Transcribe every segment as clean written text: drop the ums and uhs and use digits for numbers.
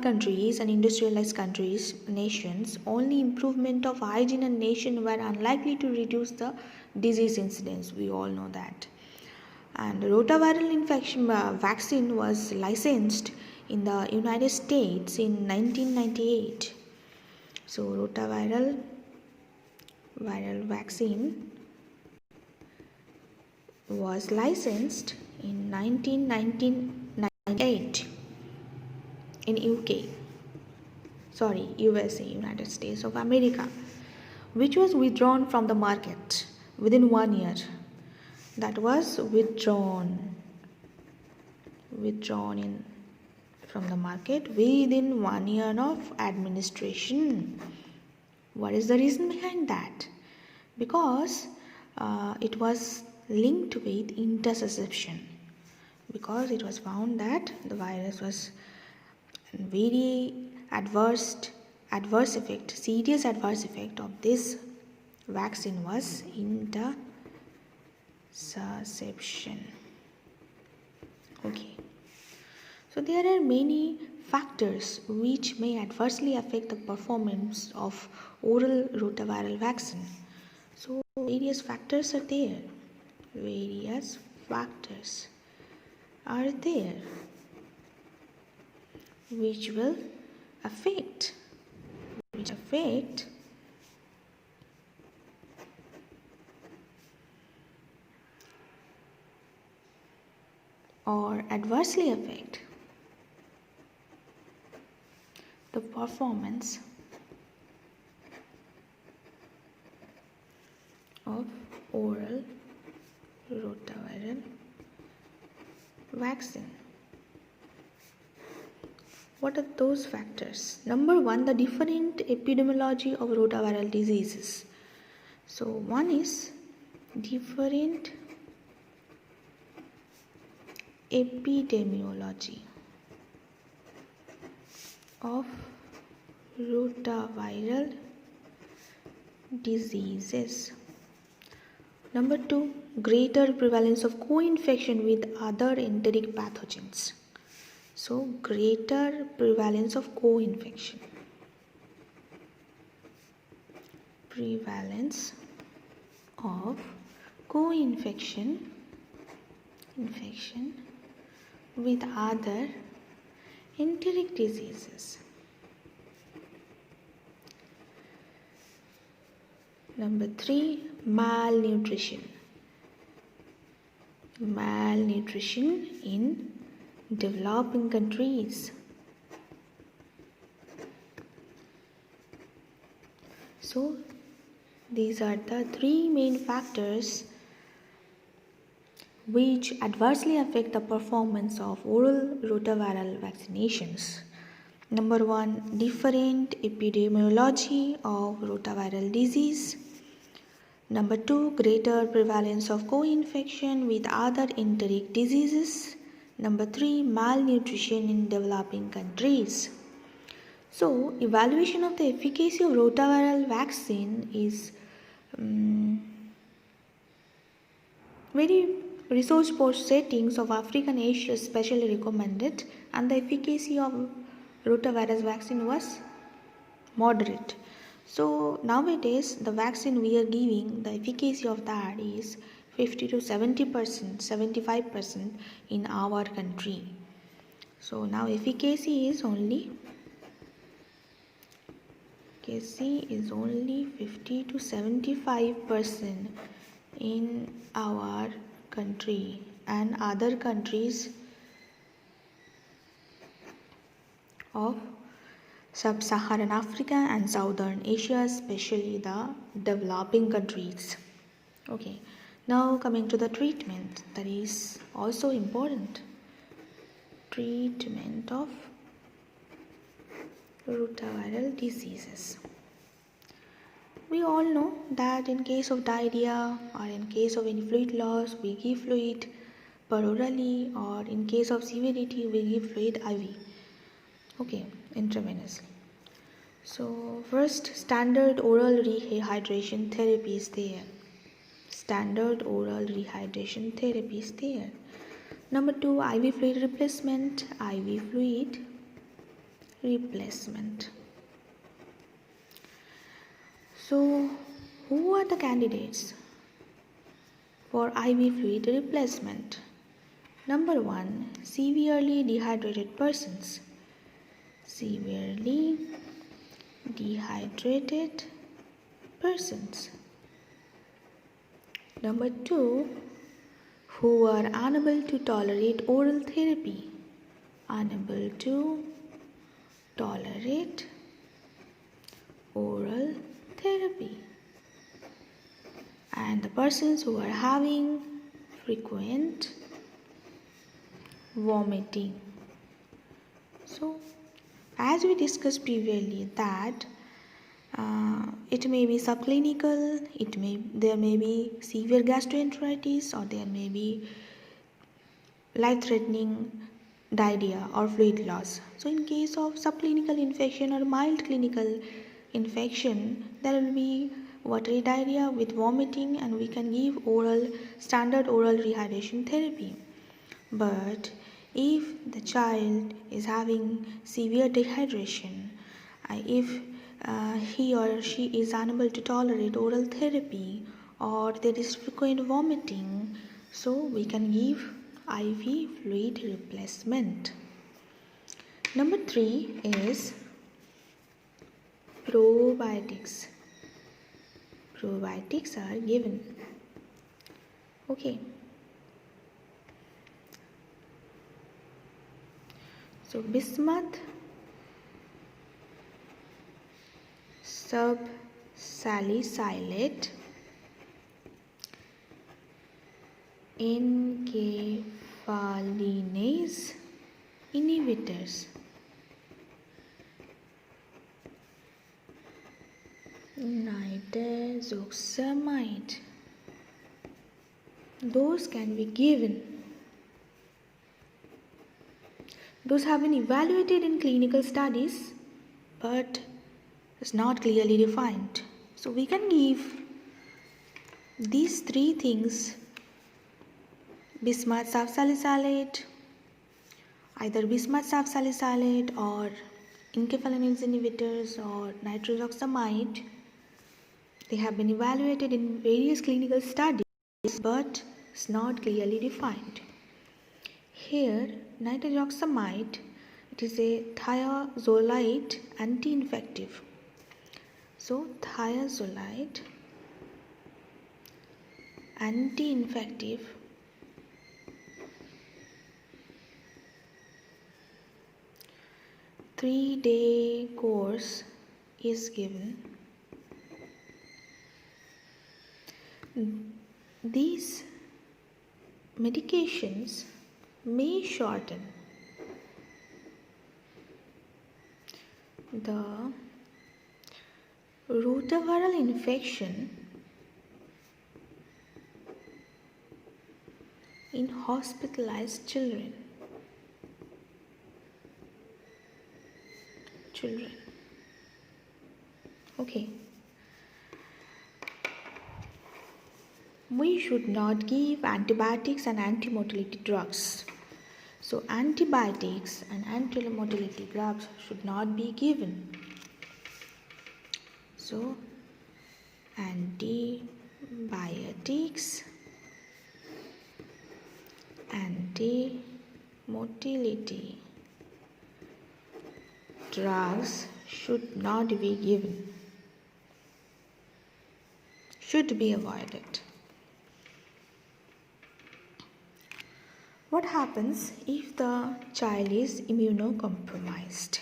developed countries and industrialized countries, nations, only improvement of hygiene and nation were unlikely to reduce the disease incidence. We all know that. And rotaviral infection vaccine was licensed in the United States in 1998. So rotaviral vaccine was licensed in 1998 in USA, United States of America, which was withdrawn from the market within 1 year. That was withdrawn from the market within 1 year of administration. What is the reason behind that? Because it was linked with interception, because it was found that the virus was very serious adverse effect of this vaccine was interception. Okay, so there are many factors which may adversely affect the performance of oral rotaviral vaccine. So various factors are there. Which will affect or adversely affect the performance of oral rotaviral vaccine. What are those factors? Number one, the different epidemiology of rotaviral diseases. So one is different epidemiology of rotaviral diseases. Number two, greater prevalence of co-infection with other enteric pathogens. So greater prevalence of co-infection. Infection with other enteric diseases. Number three, malnutrition in developing countries. So these are the three main factors which adversely affect the performance of oral rotaviral vaccinations. Number one, different epidemiology of rotaviral disease. Number two, greater prevalence of co-infection with other enteric diseases. Number three, malnutrition in developing countries. So, evaluation of the efficacy of rotaviral vaccine is very resource-poor settings of Africa and Asia especially recommended, and the efficacy of rotavirus vaccine was moderate. So nowadays the vaccine we are giving, the efficacy of that is 50 to 70%, 75% in our country. So now efficacy is only 50 to 75% in our country, and other countries of Sub-Saharan Africa and Southern Asia, especially the developing countries. Okay, now coming to the treatment, that is also important. Treatment of rotaviral diseases. We all know that in case of diarrhea or in case of any fluid loss, we give fluid perorally, or in case of severity, we give fluid IV. Okay, intravenously. So first, standard oral rehydration therapy is there. Number two, IV fluid replacement. IV fluid replacement. So, who are the candidates for IV fluid replacement? Number 1, severely dehydrated persons. Severely dehydrated persons. Number 2, who are unable to tolerate oral therapy. Unable to tolerate oral therapy. And the persons who are having frequent vomiting. So, as we discussed previously that it may be subclinical, there may be severe gastroenteritis, or there may be life-threatening diarrhea or fluid loss. So in case of subclinical infection or mild clinical infection, there will be watery diarrhea with vomiting, and we can give standard oral rehydration therapy. But if the child is having severe dehydration, if he or she is unable to tolerate oral therapy, or there is frequent vomiting, so we can give IV fluid replacement. Number 3 is probiotics. Probiotics are given. Okay. So bismuth subsalicylate, enkephalinase inhibitors, nitazoxamide, those can be given. Those have been evaluated in clinical studies, but is not clearly defined. So we can give these 3 things: bismuth subsalicylate, either bismuth subsalicylate or enkephalinase inhibitors or nitroxamide. They have been evaluated in various clinical studies, but is not clearly defined. Here, nitroxamide, it is a thiazolide anti-infective. So, thiazolide anti-infective three-day course is given. These medications may shorten the rotaviral infection in hospitalized children. Okay. We should not give antibiotics and anti-motility drugs. So antibiotics and anti-motility drugs should not be given. So antibiotics, anti-motility drugs should not be given, should be avoided. What happens if the child is immunocompromised?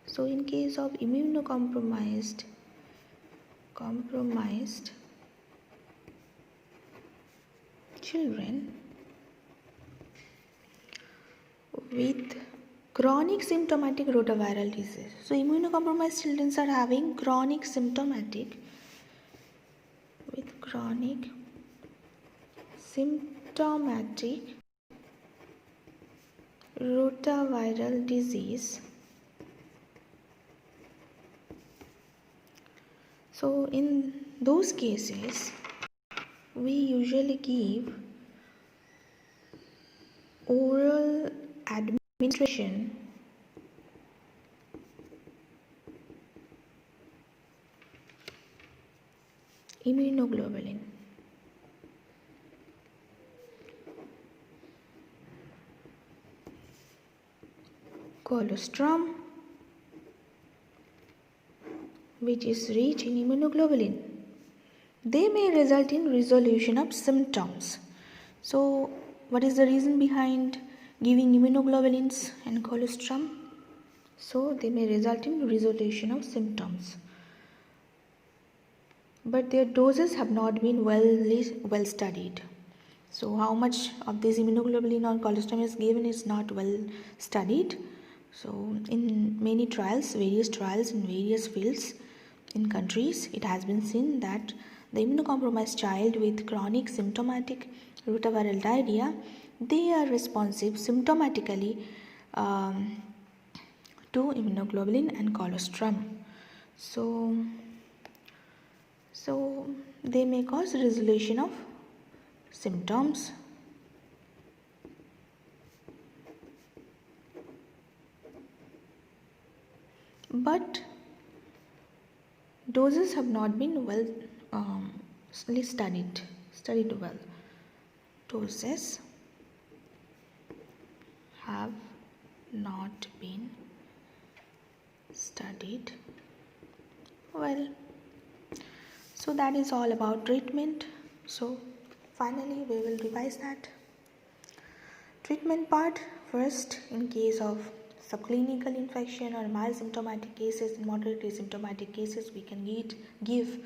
So in case of immunocompromised children with chronic symptomatic rotaviral disease. So immunocompromised children are having chronic symptomatic rotaviral disease. So in those cases, we usually give oral administration immunoglobulin. Colostrum, which is rich in immunoglobulin. They may result in resolution of symptoms. So, what is the reason behind giving immunoglobulins and colostrum? So, they may result in resolution of symptoms. But their doses have not been well studied. So, how much of this immunoglobulin or colostrum is given is not well studied. So, in many trials, various trials in various fields in countries, it has been seen that the immunocompromised child with chronic symptomatic rotaviral diarrhea, they are responsive symptomatically to immunoglobulin and colostrum. So they may cause resolution of symptoms. But doses have not been well studied well. Doses have not been studied well. So that is all about treatment. So finally we will revise that. Treatment part: first, in case of subclinical infection or mild symptomatic cases, in moderate asymptomatic cases, we can give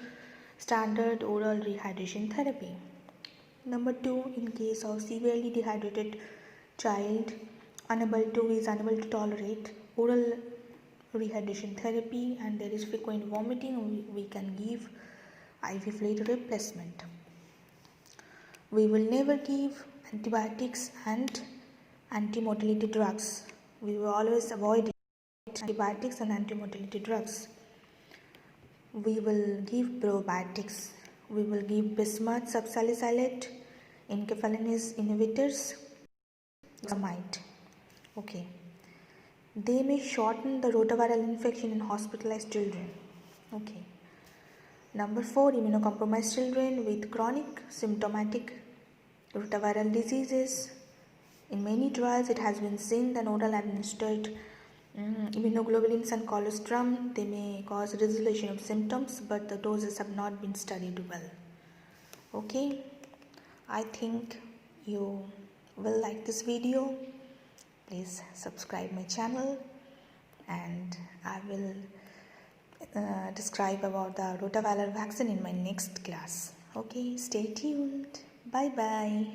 standard oral rehydration therapy. Number 2, in case of severely dehydrated child who is unable to tolerate oral rehydration therapy and there is frequent vomiting, we can give IV fluid replacement. We will never give antibiotics and anti-motility drugs. We will always avoid antibiotics and anti-motility drugs. We will give probiotics. We will give bismuth subsalicylate, encaphelinase inhibitors, amide. Okay. They may shorten the rotaviral infection in hospitalized children. Okay. Number 4, immunocompromised children with chronic symptomatic rotaviral diseases. In many trials, it has been seen that oral administered immunoglobulins and colostrum, they may cause resolution of symptoms, but the doses have not been studied well. Okay, I think you will like this video. Please subscribe my channel, and I will describe about the rotaviral vaccine in my next class. Okay, stay tuned. Bye bye.